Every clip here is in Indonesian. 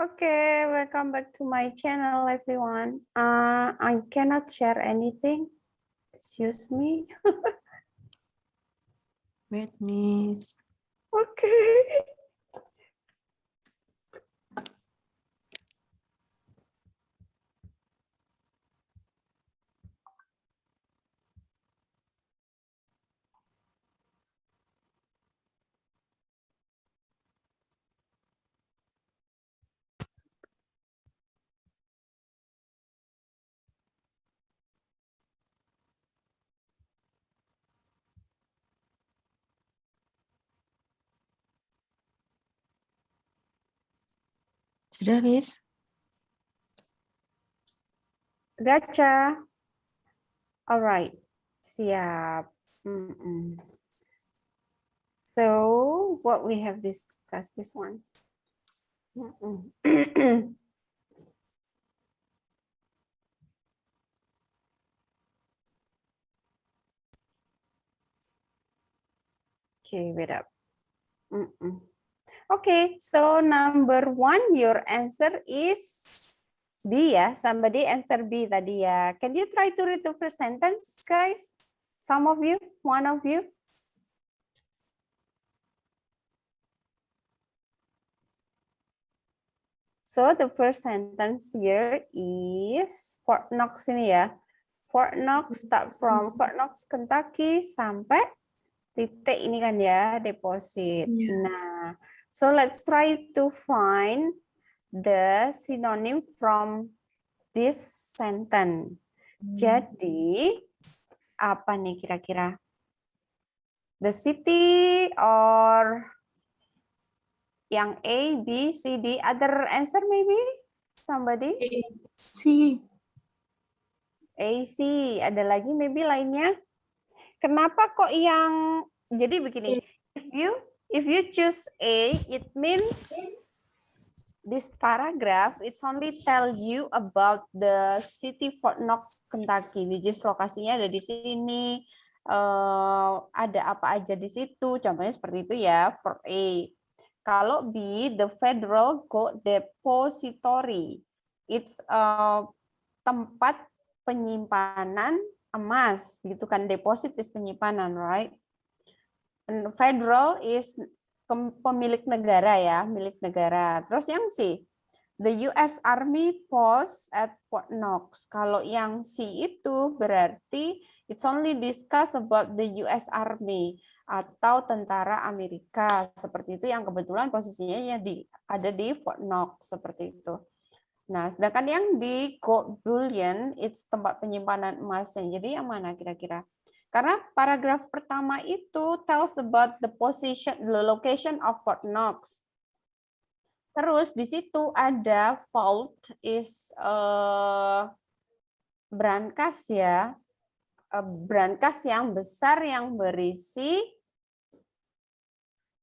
Okay, welcome back to my channel, everyone. I cannot share anything. Excuse me. Wait, Miss. Okay. Sudah, Miss? Gotcha. All right. Siap. So, what we have discussed this one. Okay, wait up. Okay, so number 1, your answer is B ya. Somebody answer B tadi ya. Can you try to read the first sentence, guys? Some of you, one of you. So the first sentence here is Fort Knox ini ya. Fort Knox start from Fort Knox, Kentucky sampai titik ini kan ya, deposit. Nah, so let's try to find the synonym from this sentence. Jadi, apa nih kira-kira? The city or yang A, B, C, D. Other answer maybe? Somebody? C. A, C. Ada lagi maybe lainnya? Kenapa kok yang... Jadi begini, if you choose A, it means this paragraph, it's only tell you about the city Fort Knox, Kentucky, which is lokasinya ada di sini, ada apa aja di situ, contohnya seperti itu ya, for A. Kalau B, the Federal Gold Depository, it's tempat penyimpanan emas, gitu kan, deposit is penyimpanan, right? And federal is pemilik negara ya, milik negara. Terus yang C, the US Army Post at Fort Knox. Kalau yang C itu berarti it's only discuss about the US Army atau tentara Amerika. Seperti itu yang kebetulan posisinya ada di Fort Knox seperti itu. Nah, sedangkan yang di gold bullion, it's tempat penyimpanan emasnya. Jadi yang mana kira-kira? Karena paragraf pertama itu tells about the position, the location of Fort Knox. Terus di situ ada vault is brankas ya. Brankas yang besar yang berisi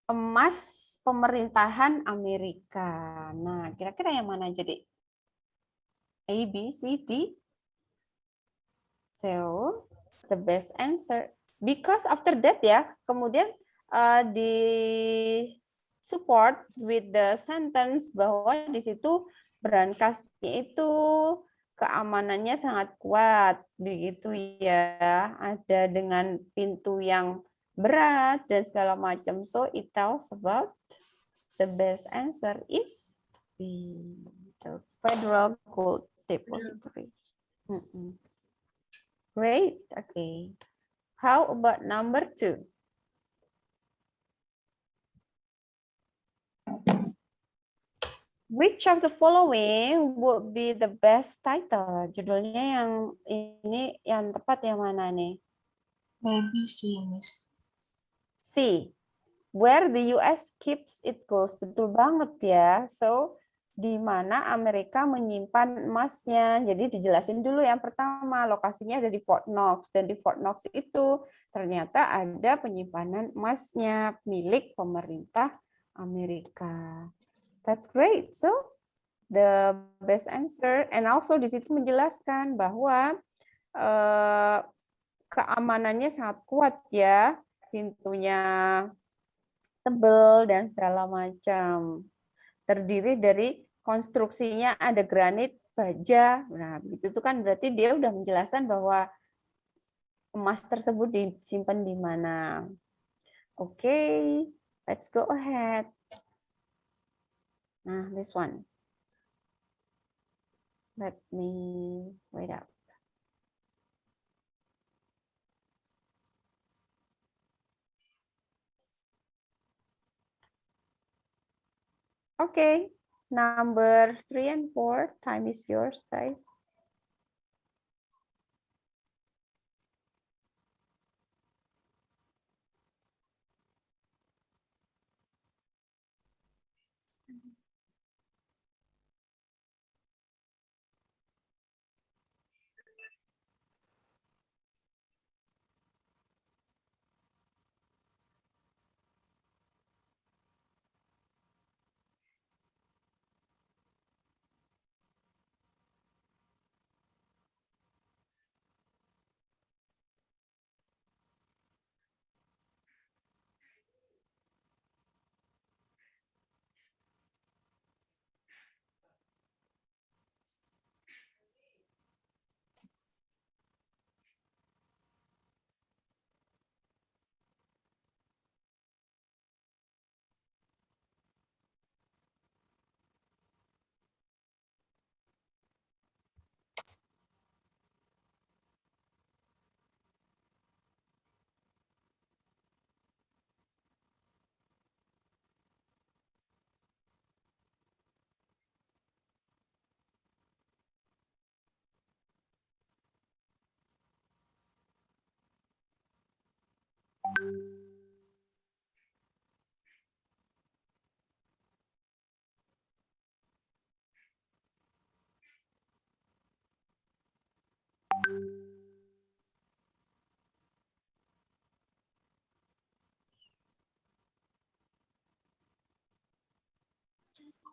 emas pemerintahan Amerika. Nah, kira-kira yang mana jadi? A, B, C, D. So, the best answer. Because after that ya, kemudian di support with the sentence bahwa di situ brankasnya itu keamanannya sangat kuat, begitu ya. Ada dengan pintu yang berat dan segala macam. So, it tells about the best answer is B, the Federal Gold Depository. Great. Okay. How about number 2? Which of the following would be the best title? Judulnya yang ini yang tepat yang mana nih? Maybe C, Miss. C. Where the US keeps its gold. Betul banget ya. So, di mana Amerika menyimpan emasnya. Jadi dijelasin dulu yang pertama, lokasinya ada di Fort Knox. Dan di Fort Knox itu ternyata ada penyimpanan emasnya milik pemerintah Amerika. That's great. So, the best answer. And also di situ menjelaskan bahwa keamanannya sangat kuat ya. Pintunya tebal dan segala macam. Terdiri dari konstruksinya ada granit, baja. Nah, begitu itu kan berarti dia udah menjelaskan bahwa emas tersebut disimpan di mana. Oke, let's go ahead. Nah, this one. Let me wait up. Okay, number 3 and 4, time is yours, guys.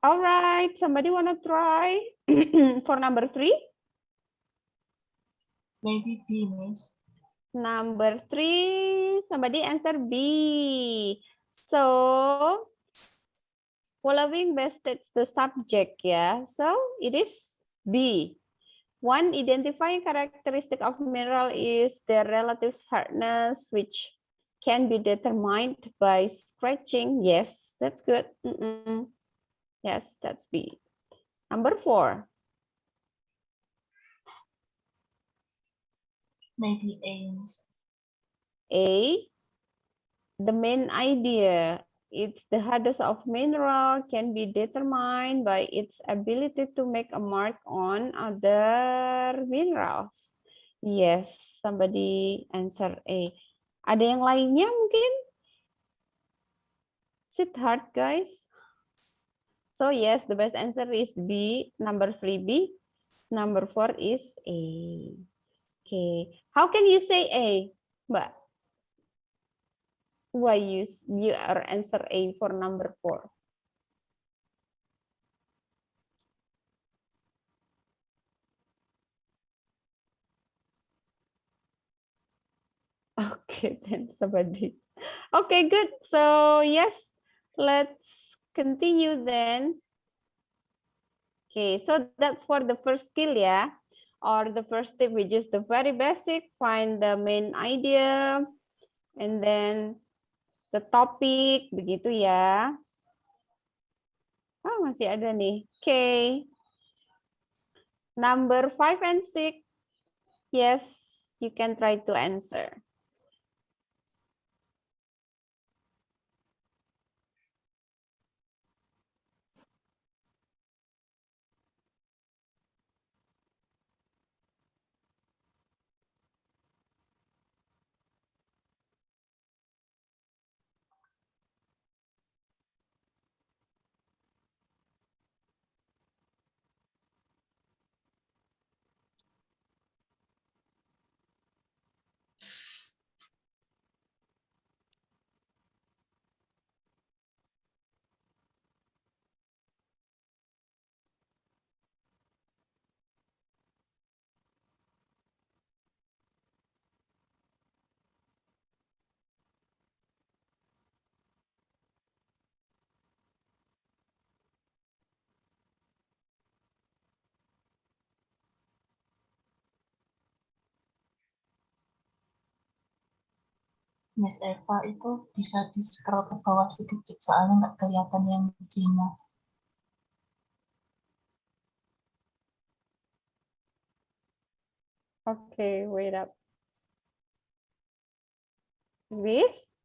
All right, somebody want to try for number 3? Maybe B, Miss. Number 3, somebody answer B. So, following best states the subject, yeah. So, it is B. One identifying characteristic of mineral is their relative hardness, which can be determined by scratching. Yes, that's good. Yes, that's B. Number 4. Maybe A, Miss. A, the main idea, it's the hardness of mineral can be determined by its ability to make a mark on other minerals. Yes, somebody answer A. Ada yang lainnya mungkin? Is it hard, guys? So yes, the best answer is B, number 3 B. Number 4 is A. Okay. How can you say A, Mbak? Why you are answer A for number 4? Okay, then somebody. Okay, good. So yes, let's continue then. Okay, so that's for the first skill ya, or the first tip, which is the very basic. Find the main idea, and then the topic, begitu ya. Oh, masih ada nih. Okay. Number 5 and 6. Yes, you can try to answer. Miss Eva itu bisa di scroll ke bawah sedikit soalnya nggak kelihatan yang begini. Okay, wait up. This?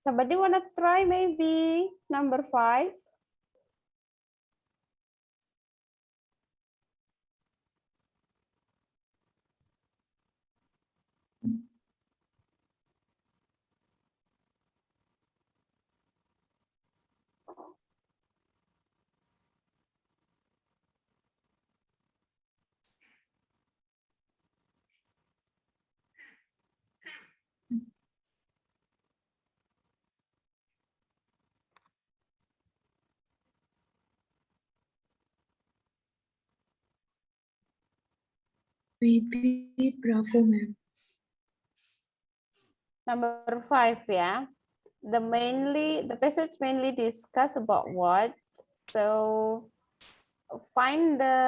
Somebody wanna try maybe number 5? Maybe Bravo, ma'am. Number 5 ya. The passage mainly discuss about what? So find the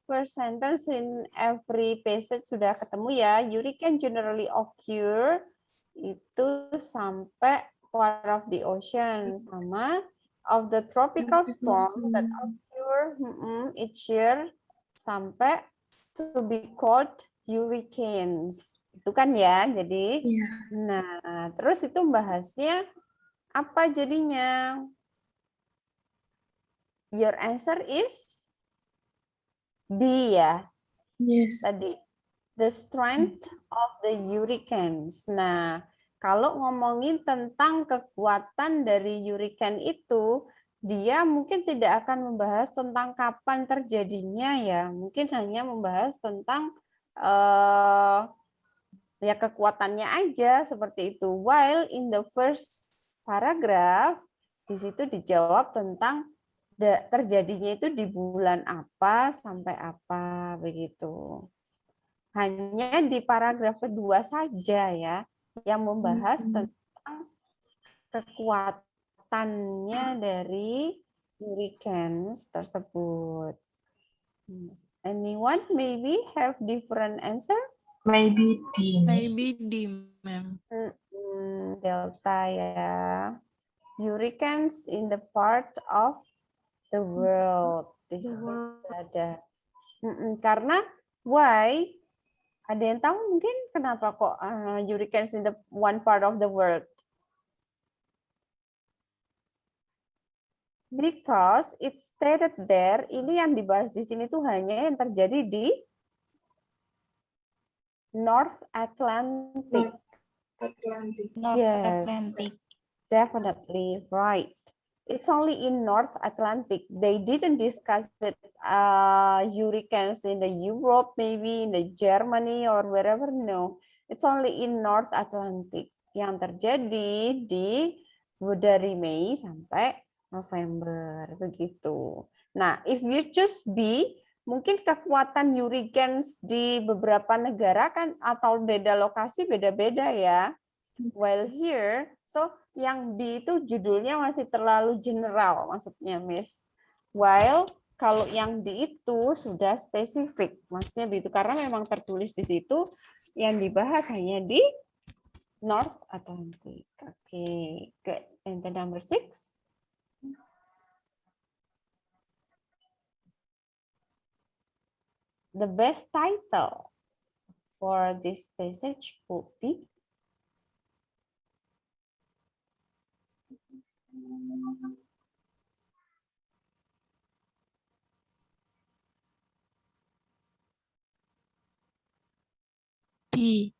first sentence in every passage, sudah ketemu ya. Hurricane generally occur itu sampai part of the ocean, sama of the tropical storm that occur each year sampai to be called hurricanes. Itu kan ya, jadi Iya. nah terus itu bahasnya apa jadinya? Your answer is B ya. Yes. Tadi the strength of the hurricanes. Nah, kalau ngomongin tentang kekuatan dari hurricane itu, dia mungkin tidak akan membahas tentang kapan terjadinya ya. Mungkin hanya membahas tentang ya kekuatannya aja seperti itu. While in the first paragraph di situ dijawab tentang terjadinya itu di bulan apa sampai apa begitu. Hanya di paragraf kedua saja ya yang membahas tentang kekuatannya dari hurricanes tersebut. Anyone maybe have different answer? Maybe D, Miss. Maybe D, ma'am. Delta ya. Hurricanes in the part of the world. Di situ ada. Karena why? Ada yang tahu mungkin kenapa kok hurricanes in the one part of the world? Because it stated there, ini yang dibahas di sini tuh hanya yang terjadi di North Atlantic. North Atlantic. North Yes. Atlantic. Definitely right. It's only in North Atlantic. They didn't discuss it hurricanes in the Europe, maybe in the Germany or wherever. No, it's only in North Atlantic yang terjadi dari Mei sampai November begitu. Nah, if you choose B, mungkin kekuatan hurricanes di beberapa negara kan atau beda lokasi beda-beda ya. While here, so yang B itu judulnya masih terlalu general maksudnya, Miss. While kalau yang D itu sudah spesifik, maksudnya begitu karena memang tertulis di situ yang dibahas hanya di North Atlantic. Okay, good. And the number 6. The best title for this passage would be B.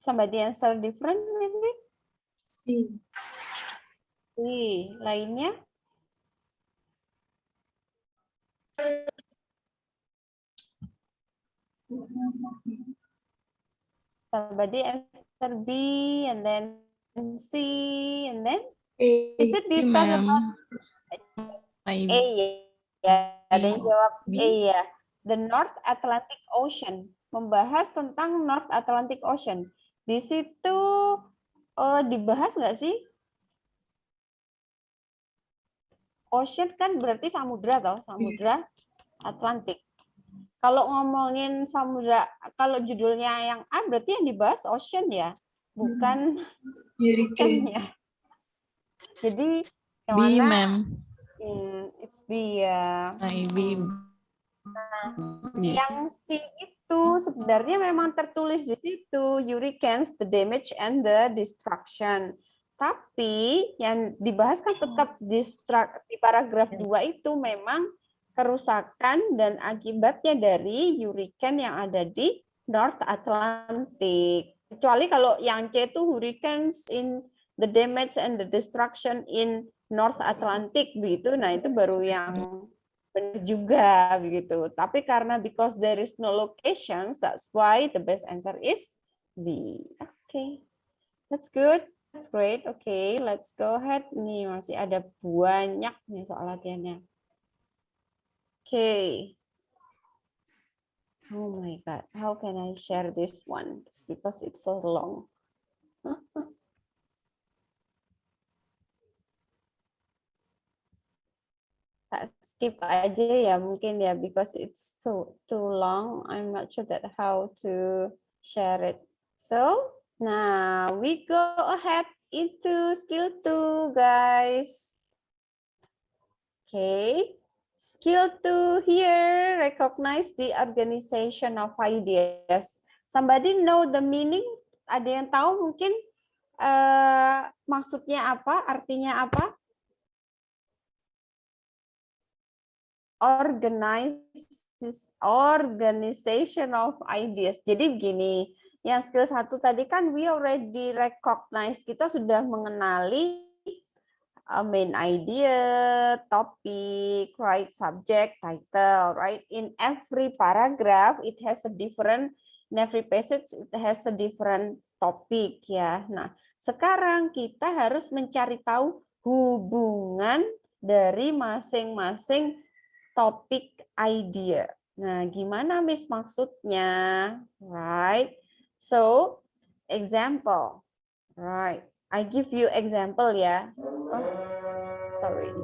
somebody answer different maybe? C. C. Lainnya? Somebody answer B and then C and then A. is it discuss ma'am. about I A ya? Ada yang jawab B. A ya. The North Atlantic Ocean, membahas tentang North Atlantic Ocean. Di situ dibahas nggak sih? Ocean kan berarti samudra toh, samudra Atlantik. Kalau ngomongin samudra, kalau judulnya yang A berarti yang dibahas ocean ya, bukan Hurricane. ya. Jadi yang B, mana? ma'am. It's B ya. B. Yang C itu sebenarnya memang tertulis di situ hurricanes, the damage and the destruction. Tapi yang dibahas kan tetap di paragraf 2 itu memang kerusakan dan akibatnya dari hurricane yang ada di North Atlantic. Kecuali kalau yang C itu hurricanes in the damage and the destruction in North Atlantic begitu. Nah, itu baru yang benar juga begitu. Tapi karena because there is no locations, that's why the best answer is B. Okay. That's good. That's great. Okay, let's go ahead. Nih masih ada banyak nih soal latihannya. Okay. Oh my God, how can I share this one? It's because it's so long. Tak skip aja ya mungkin ya, because it's too long. I'm not sure that how to share it. So now we go ahead into skill 2, guys. Okay. Skill 2 here, recognize the organization of ideas. Somebody know the meaning? Ada yang tahu mungkin maksudnya apa, artinya apa? Organization of ideas. Jadi begini, yang skill 1 tadi kan we already recognize, kita sudah mengenali main idea, topic, right, subject, title, right? In every paragraph, it has a different, in every passage, it has a different topic ya. Nah, sekarang kita harus mencari tahu hubungan dari masing-masing topik idea. Nah, gimana Miss maksudnya? Right? So, example. Right. I give you example ya. Oh, sorry.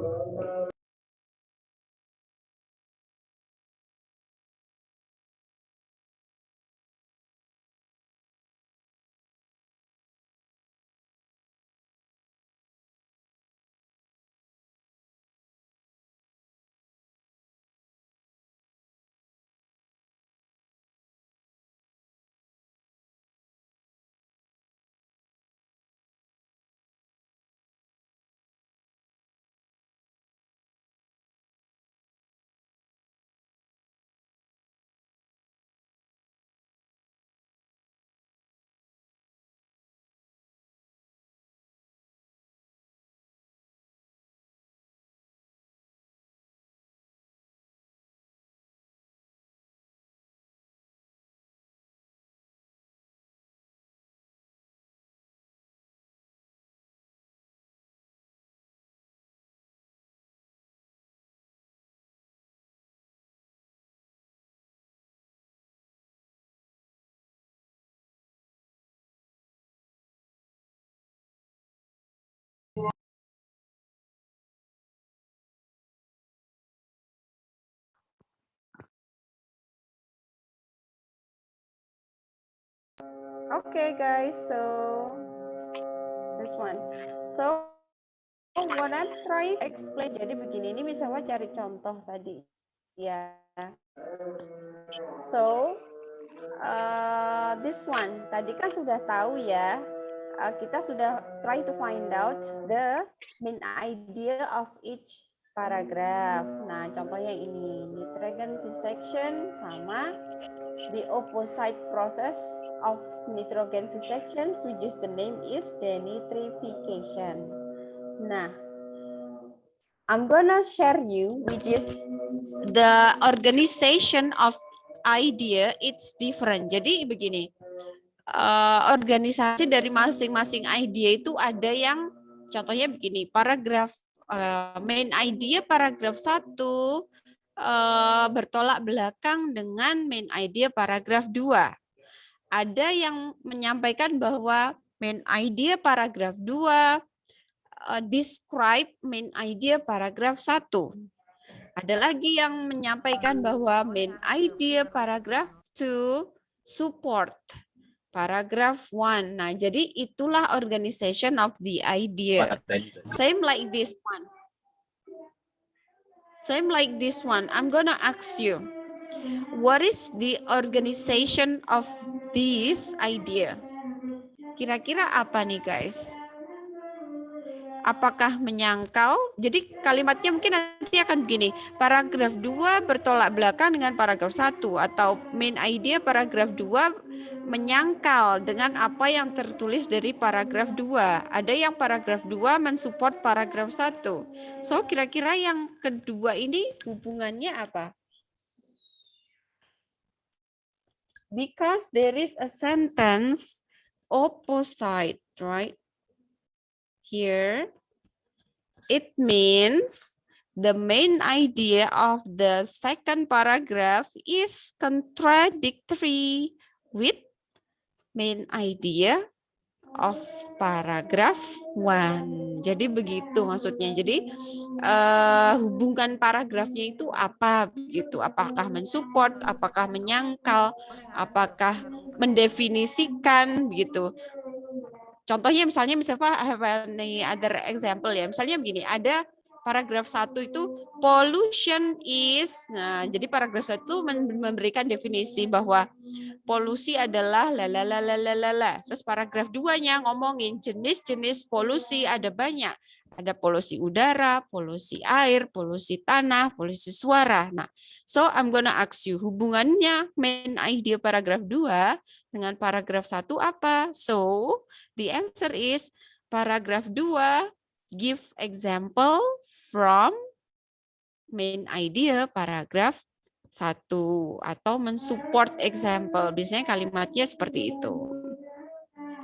Okay, guys. So this one. So what I'm trying to explain. Jadi begini. Ini misalnya cari contoh tadi. Ya. So this one. Tadi kan sudah tahu ya. Kita sudah try to find out the main idea of each paragraph. Nah, contohnya ini nitrogen fixation sama the opposite process of nitrogen fixation, which is the name is denitrification. Nah, I'm gonna share you, which is the organization of idea. It's different. Jadi begini. Organisasi dari masing-masing idea itu ada yang contohnya begini, paragraf main idea paragraf 1 bertolak belakang dengan main idea paragraf 2. Ada yang menyampaikan bahwa main idea paragraf 2 describe main idea paragraf 1. Ada lagi yang menyampaikan bahwa main idea paragraf 2 support paragraph 1. Nah, jadi itulah organization of the idea. Same like this one. Same like this one. I'm gonna ask you, what is the organization of this idea? Kira-kira apa nih, guys? Apakah menyangkal? Jadi kalimatnya mungkin nanti akan begini. Paragraf 2 bertolak belakang dengan paragraf 1 atau main idea paragraf 2 menyangkal dengan apa yang tertulis dari paragraf 2. Ada yang paragraf 2 mensupport paragraf 1. So kira-kira yang kedua ini hubungannya apa? Because there is a sentence opposite, right? Here, it means the main idea of the second paragraph is contradictory with main idea of paragraph 1. Jadi begitu maksudnya. Jadi hubungan paragrafnya itu apa begitu? Apakah mensupport, apakah menyangkal, apakah mendefinisikan begitu. Contohnya misalnya I have any other example ya. Misalnya begini, ada paragraf 1 itu pollution is. Nah, jadi paragraf 1 memberikan definisi bahwa polusi adalah lalalalalalala. Terus paragraf 2-nya ngomongin jenis-jenis polusi ada banyak. Ada polusi udara, polusi air, polusi tanah, polusi suara. Nah, so I'm gonna ask you, hubungannya main idea paragraf 2 dengan paragraf 1 apa? So, the answer is paragraph 2 give example from main idea paragraph 1 atau mensupport example. Biasanya kalimatnya seperti itu.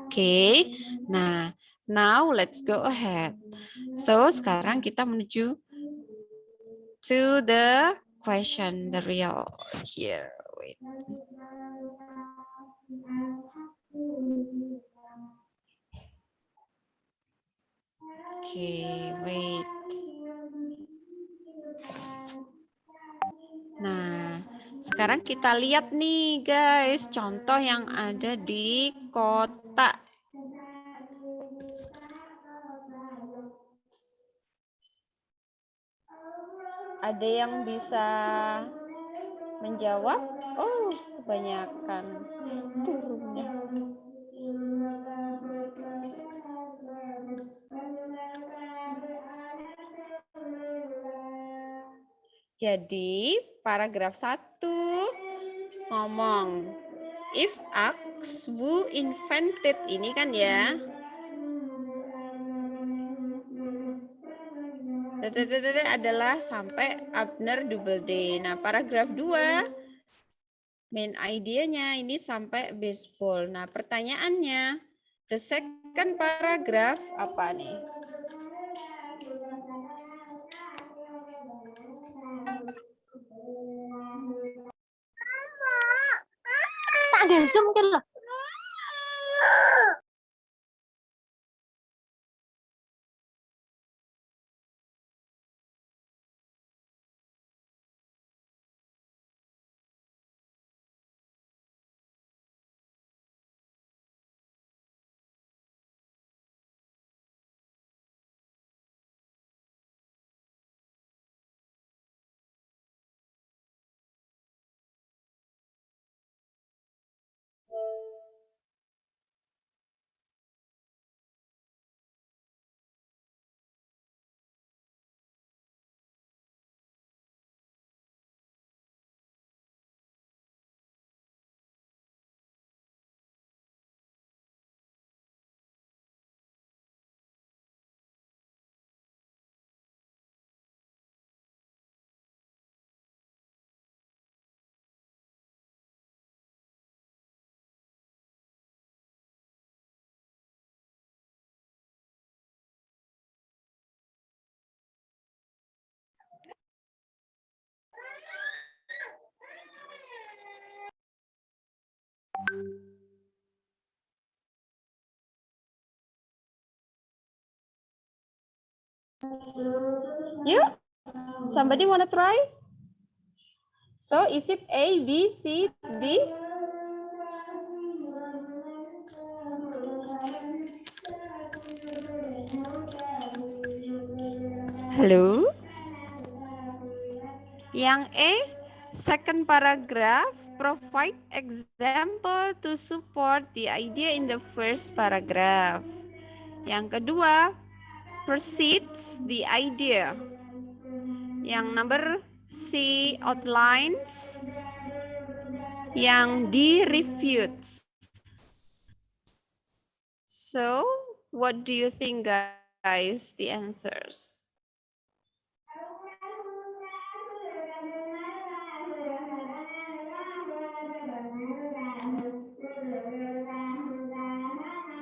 Oke. Nah, now let's go ahead. So, sekarang kita menuju to the question, the real here. Wait. Okay, wait. Nah, sekarang kita lihat nih guys, contoh yang ada di kotak. Ada yang bisa menjawab? Oh, kebanyakan turunnya. Jadi, paragraf 1 ngomong, if X who invented ini kan ya. Adalah sampai Abner Doubleday. Nah, paragraf 2 main idenya ini sampai baseball. Nah, pertanyaannya, the second paragraph apa nih? Tak ada Zoom kan loh. You? Somebody wanna try? So is it A, B, C, D? Halo? Yang A, second paragraph, provide example to support the idea in the first paragraph. Yang kedua, precedes the idea. Yang number C, outlines. Yang D, refutes. So, what do you think, guys, the answers?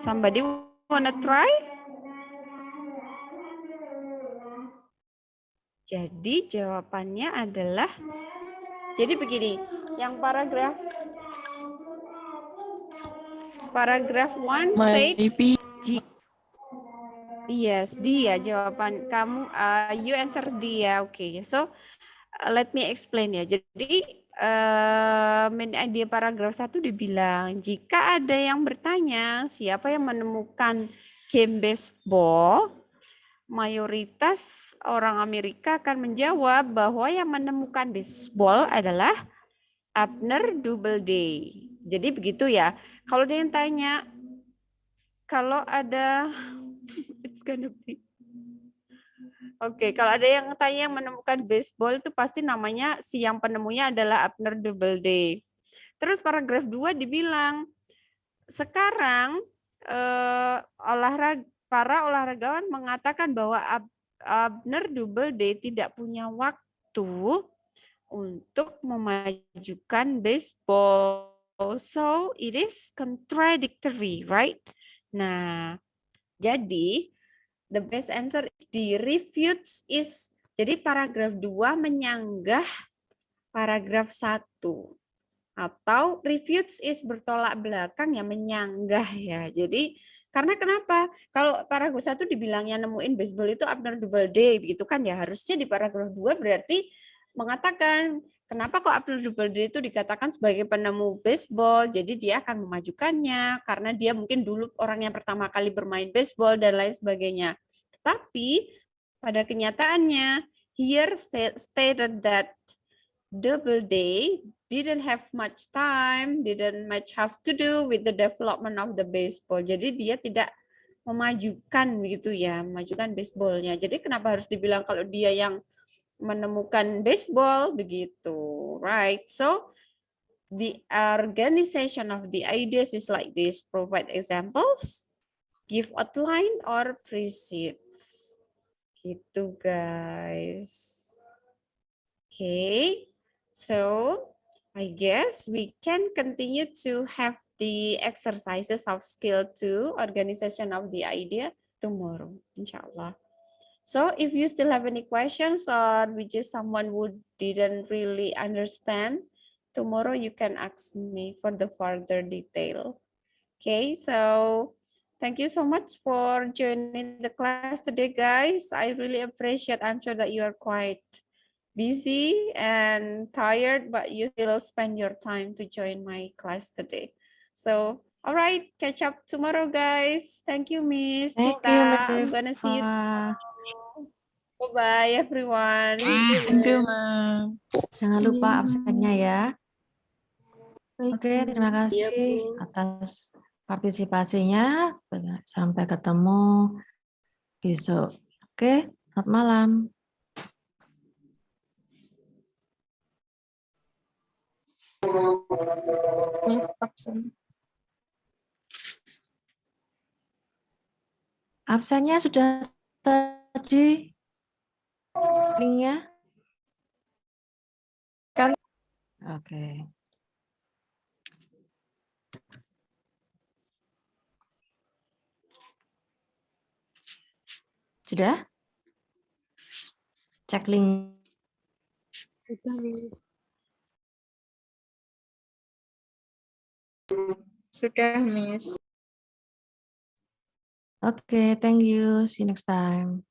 Somebody wanna try? Jadi jawabannya adalah, jadi begini, yang paragraf 1 said, yes, D ya jawaban kamu, you answer D ya, oke. So, let me explain ya. Jadi, di paragraf 1 dibilang, jika ada yang bertanya siapa yang menemukan game baseball, mayoritas orang Amerika akan menjawab bahwa yang menemukan baseball adalah Abner Doubleday. Jadi begitu ya. Kalau dia yang tanya, kalau ada, it's gonna be. Oke, kalau ada yang tanya yang menemukan baseball itu pasti namanya si yang penemunya adalah Abner Doubleday. Terus paragraf 2 dibilang, sekarang para olahragawan mengatakan bahwa Abner Doubleday tidak punya waktu untuk memajukan baseball. So it is contradictory, right? Nah, jadi the best answer is the refutes is. Jadi paragraf 2 menyanggah paragraf 1. Atau refutes is bertolak belakang ya, menyanggah ya. Jadi karena kenapa? Kalau paragraf 1 dibilangnya nemuin baseball itu Abner Doubleday begitu kan ya, harusnya di paragraf 2 berarti mengatakan kenapa kok Abner Doubleday itu dikatakan sebagai penemu baseball, jadi dia akan memajukannya karena dia mungkin dulu orang yang pertama kali bermain baseball dan lain sebagainya. Tapi pada kenyataannya here stated that Doubleday didn't have much time, didn't much have to do with the development of the baseball. Jadi dia tidak memajukan begitu ya, memajukan baseballnya. Jadi kenapa harus dibilang kalau dia yang menemukan baseball begitu, right? So the organization of the ideas is like this: provide examples, give outline, or precedes. Gitu guys. Okay. So, I guess we can continue to have the exercises of skill 2, organization of the idea, tomorrow, inshallah. So, if you still have any questions or which is someone who didn't really understand, tomorrow you can ask me for the further detail. Okay, so thank you so much for joining the class today, guys. I really appreciate. I'm sure that you are quite busy and tired, but you still spend your time to join my class today. So, all right, catch up tomorrow, guys. Thank you, Miss Thank Chita. you, Miss I'm gonna see you Eva. tomorrow. Bye-bye, everyone. Thank you, Ma'am. Jangan lupa absennya ya. Baik, Oke, terima Iya, kasih Bu. atas partisipasinya. Sampai ketemu besok. Oke, selamat malam. Miss absen. Absennya sudah tadi linknya? Kan. Oke. Sudah? Cek link. Sudah, Miss. Sudah, Miss. Oke, thank you. See you next time.